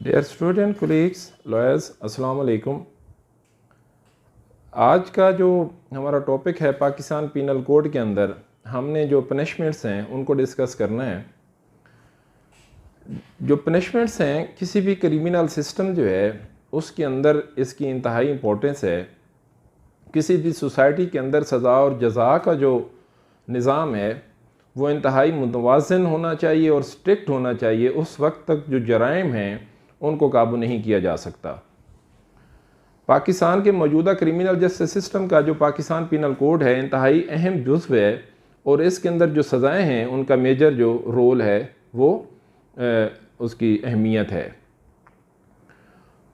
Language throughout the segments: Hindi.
डियर स्टूडेंट कोलीग्स लॉयर्स अस्सलाम वालेकुम। आज का जो हमारा टॉपिक है पाकिस्तान पीनल कोड के अंदर हमने जो पनिशमेंट्स हैं उनको डिस्कस करना है। जो पनिशमेंट्स हैं किसी भी क्रिमिनल सिस्टम जो है उसके अंदर इसकी इंतहाई इम्पोर्टेंस है। किसी भी सोसाइटी के अंदर सज़ा और जज़ा का जो निज़ाम है वो इंतहाई मुतवाज़न होना चाहिए और स्ट्रिक्ट होना चाहिए। उस वक्त तक जो जराइम हैं उनको काबू नहीं किया जा सकता। पाकिस्तान के मौजूदा क्रिमिनल जस्टिस सिस्टम का जो पाकिस्तान पीनल कोड है इंतहाई अहम जुज़्व है और इसके अंदर जो सज़ाएं हैं उनका मेजर जो रोल है वो उसकी अहमियत है।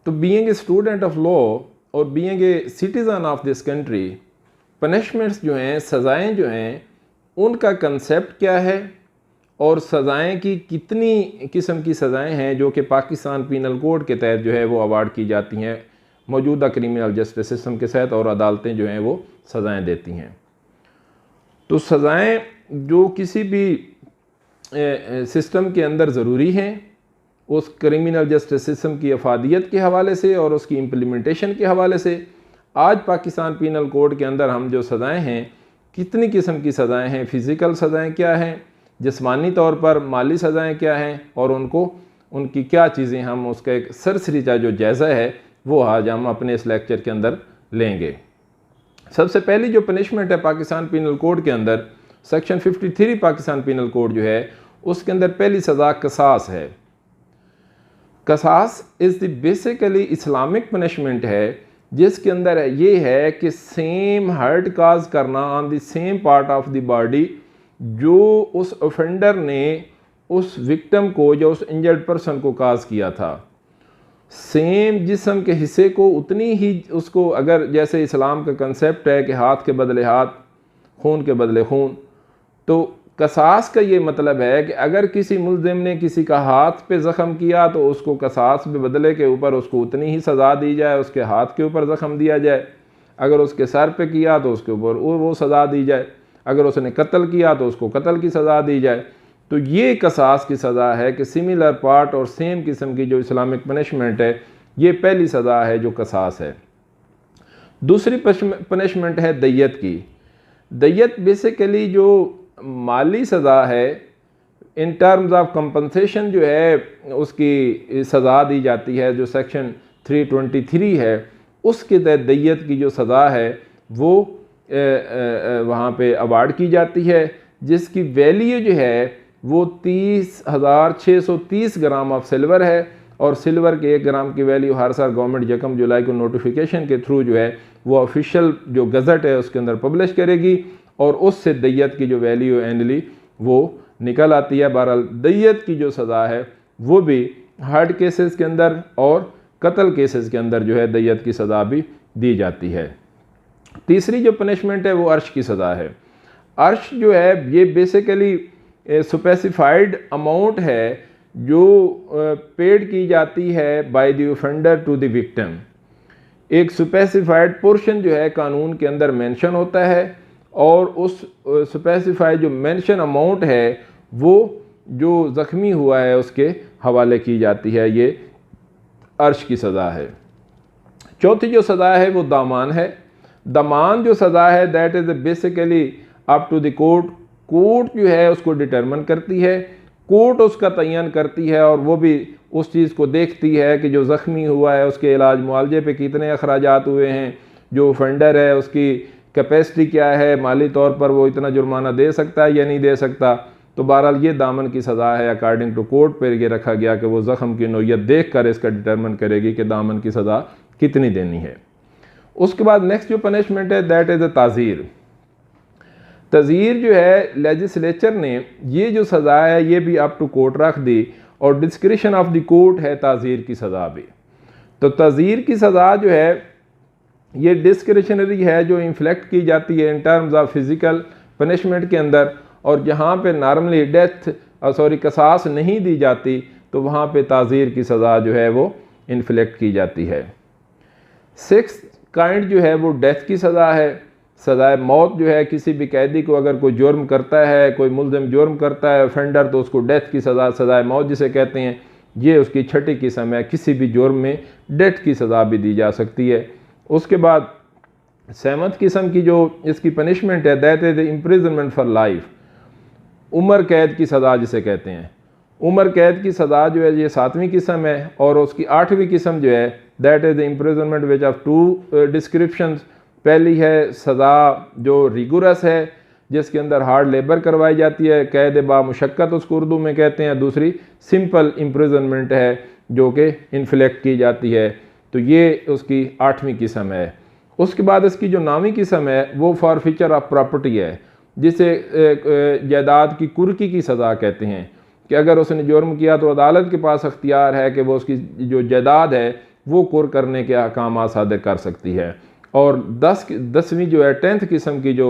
तो being a student of law और being a citizen of this country, punishments जो हैं, सज़ाएं जो हैं, उनका कंसेप्ट क्या है और सज़ाएं की कितनी किस्म की सज़ाएं हैं जो कि पाकिस्तान पीनल कोड के तहत जो है वो अवार्ड की जाती हैं मौजूदा क्रिमिनल जस्टिस सिस्टम के तहत, और अदालतें जो हैं वो सज़ाएं देती हैं। तो सज़ाएं जो किसी भी सिस्टम के अंदर ज़रूरी हैं उस क्रिमिनल जस्टिस सिस्टम की अफादियत के हवाले से और उसकी इम्प्लीमेंटेशन के हवाले से, आज पाकिस्तान पीनल कोड के अंदर हम जो सज़ाएं हैं, कितनी किस्म की सज़ाएं हैं, फ़िज़िकल सज़ाएं क्या हैं, जिस्मानी तौर पर माली सज़ाएं क्या हैं, और उनकी क्या चीज़ें, हम उसका एक सरसरीता जो जायज़ा है वो आज हम अपने इस लेक्चर के अंदर लेंगे। सबसे पहली जो पनिशमेंट है पाकिस्तान पीनल कोड के अंदर, सेक्शन 53 पाकिस्तान पीनल कोड जो है उसके अंदर पहली सज़ा कसास है। कसास is the basically Islamic punishment है जिसके अंदर ये है कि सेम हर्ट काज करना on the same part of the body जो उस ऑफेंडर ने उस विक्टिम को या उस इंजर्ड पर्सन को काज किया था, सेम जिस्म के हिस्से को उतनी ही उसको, अगर जैसे इस्लाम का कंसेप्ट है कि हाथ के बदले हाथ, खून के बदले खून, तो कसास का ये मतलब है कि अगर किसी मुल्ज़िम ने किसी का हाथ पे ज़ख़म किया तो उसको कसास के बदले के ऊपर उसको उतनी ही सज़ा दी जाए, उसके हाथ के ऊपर ज़ख़म दिया जाए। अगर उसके सर पे किया तो उसके ऊपर वो सज़ा दी जाए। अगर उसने कत्ल किया तो उसको कत्ल की सज़ा दी जाए। तो ये कसास की सज़ा है कि सिमिलर पार्ट और सेम किस्म की जो इस्लामिक पनिशमेंट है, ये पहली सज़ा है जो कसास है। दूसरी पनिशमेंट है दैयत की। दैयत बेसिकली जो माली सज़ा है, इन टर्म्स ऑफ कंपनसेशन जो है उसकी सज़ा दी जाती है, जो सेक्शन 323 है उसके तहत दैयत की जो सज़ा है वो वहाँ पे अवार्ड की जाती है, जिसकी वैल्यू जो है वो 30,630 ग्राम ऑफ सिल्वर है। और सिल्वर के 1 ग्राम की वैल्यू हर साल गवर्नमेंट 1 जुलाई को नोटिफिकेशन के थ्रू जो है वो ऑफिशियल जो गज़ट है उसके अंदर पब्लिश करेगी और उससे दैयत की जो वैल्यू एनुअली वो निकल आती है। बहरहाल दैयत की जो सज़ा है वो भी हार्ड केसेस के अंदर और कत्ल केसेस के अंदर जो है दैयत की सज़ा भी दी जाती है। तीसरी जो पनिशमेंट है वो अर्श की सज़ा है। अर्श जो है ये बेसिकली स्पेसिफाइड अमाउंट है जो पेड की जाती है by the offender to the victim. एक स्पेसिफाइड पोर्शन जो है कानून के अंदर मेंशन होता है और उस स्पेसिफाइड जो मेंशन अमाउंट है वो जो ज़ख्मी हुआ है उसके हवाले की जाती है। ये अर्श की सज़ा है। चौथी जो सज़ा है वो दामान है। दमान जो सज़ा है that is basically up to the court. Court जो है उसको डिटरमिन करती है, कोर्ट उसका तयन करती है और वो भी उस चीज़ को देखती है कि जो ज़ख्मी हुआ है उसके इलाज मुआवजे पे कितने अखराजात हुए हैं, जो ऑफेंडर है उसकी कैपेसिटी क्या है, माली तौर पर वो इतना जुर्माना दे सकता है या नहीं दे सकता। तो बहरहाल ये दामन की सज़ा है। अकॉर्डिंग टू कोर्ट पर ये रखा गया कि वो ज़ख्म की नोयत देख कर इसका डिटरमिन करेगी कि दामन की सज़ा कितनी देनी है। उसके बाद नेक्स्ट जो पनिशमेंट है दैट इज़ अ ताज़ीर। तज़ीर जो है लेजिस्लेचर ने ये जो सज़ा है ये भी अप टू कोर्ट रख दी और डिस्क्रिशन ऑफ द कोर्ट है ताज़ीर की सज़ा भी। तो ताज़ीर की सज़ा जो है ये डिस्क्रिशनरी है, जो इन्फ्लेक्ट की जाती है in terms of physical punishment के अंदर, और जहाँ पे नॉर्मली कसास नहीं दी जाती तो वहाँ पे ताज़ीर की सज़ा जो है वो इन्फ्लेक्ट की जाती है। 6th काइंड जो है वो डेथ की सज़ा है। सज़ाए मौत जो है किसी भी कैदी को अगर कोई जुर्म करता है, कोई मुल्ज़िम जुर्म करता है ऑफेंडर, तो उसको डेथ की सज़ाए मौत जिसे कहते हैं ये उसकी छठी किस्म है। किसी भी जुर्म में डेथ की सज़ा भी दी जा सकती है। उसके बाद 7th किस्म की जो इसकी पनिशमेंट है, that is imprisonment for life, उम्र कैद की सज़ा जिसे कहते हैं। उम्र कैद की सज़ा जो है ये 7वीं किस्म है। और उसकी 8वीं किस्म जो है that is the imprisonment which of 2 descriptions. पहली है सज़ा जो रिगुरस है, जिसके अंदर हार्ड लेबर करवाई जाती है, कैद बा मुशक्क़त उसको उर्दू में कहते हैं। दूसरी सिंपल इम्प्रिजनमेंट है जो कि इन्फ्लेक्ट की जाती है। तो ये उसकी 8वीं किस्म है। उसके बाद इसकी जो 9वीं किस्म है वो फॉरफीचर ऑफ प्रॉपर्टी है, जिसे जायदाद की कुर्की की सज़ा कहते हैं कि अगर उसने जुर्म किया तो अदालत के पास अख्तियार है कि वो उसकी जो जायदाद है वो कुर करने के अहकाम सादर कर सकती है। और 10वीं जो है 10th किस्म की जो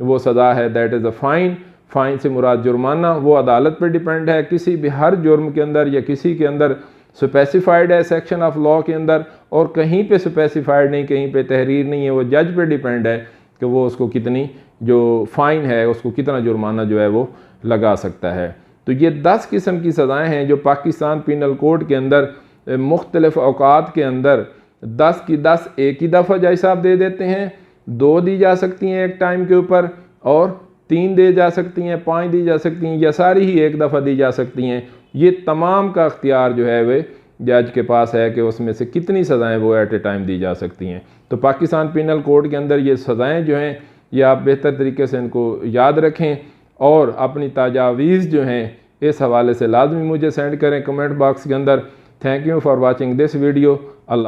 वो सज़ा है that is a fine. Fine से मुराद जुर्माना, वो अदालत पर डिपेंड है। किसी भी हर जुर्म के अंदर या किसी के अंदर स्पेसिफाइड है सेक्शन ऑफ लॉ के अंदर, और कहीं पे स्पेसिफाइड नहीं, कहीं पे तहरीर नहीं है। वो जज पे डिपेंड है कि वो उसको कितनी जो फ़ाइन है उसको कितना जुर्माना जो है वो लगा सकता है। तो ये 10 किस्म की सज़ाएँ हैं जो पाकिस्तान पीनल कोड के अंदर मुख्तलिफ औकात के अंदर 10 की 10 एक ही दफ़ा जज साहब दे देते हैं, 2 दी जा सकती हैं एक टाइम के ऊपर, और 3 दे जा सकती हैं, 5 दी जा सकती हैं, या सारी ही एक दफ़ा दी जा सकती हैं। ये तमाम का अख्तियार जो है वे जज के पास है कि उसमें से कितनी सज़ाएँ वो एट ए टाइम दी जा सकती हैं। तो पाकिस्तान पीनल कोड के अंदर ये सज़ाएँ जो हैं ये आप बेहतर तरीके से इनको याद रखें, और अपनी ताजावीज़ जो हैं इस हवाले से लाजमी मुझे सेंड करें कमेंट बॉक्स के अंदर। Thank you for watching this video. Allah.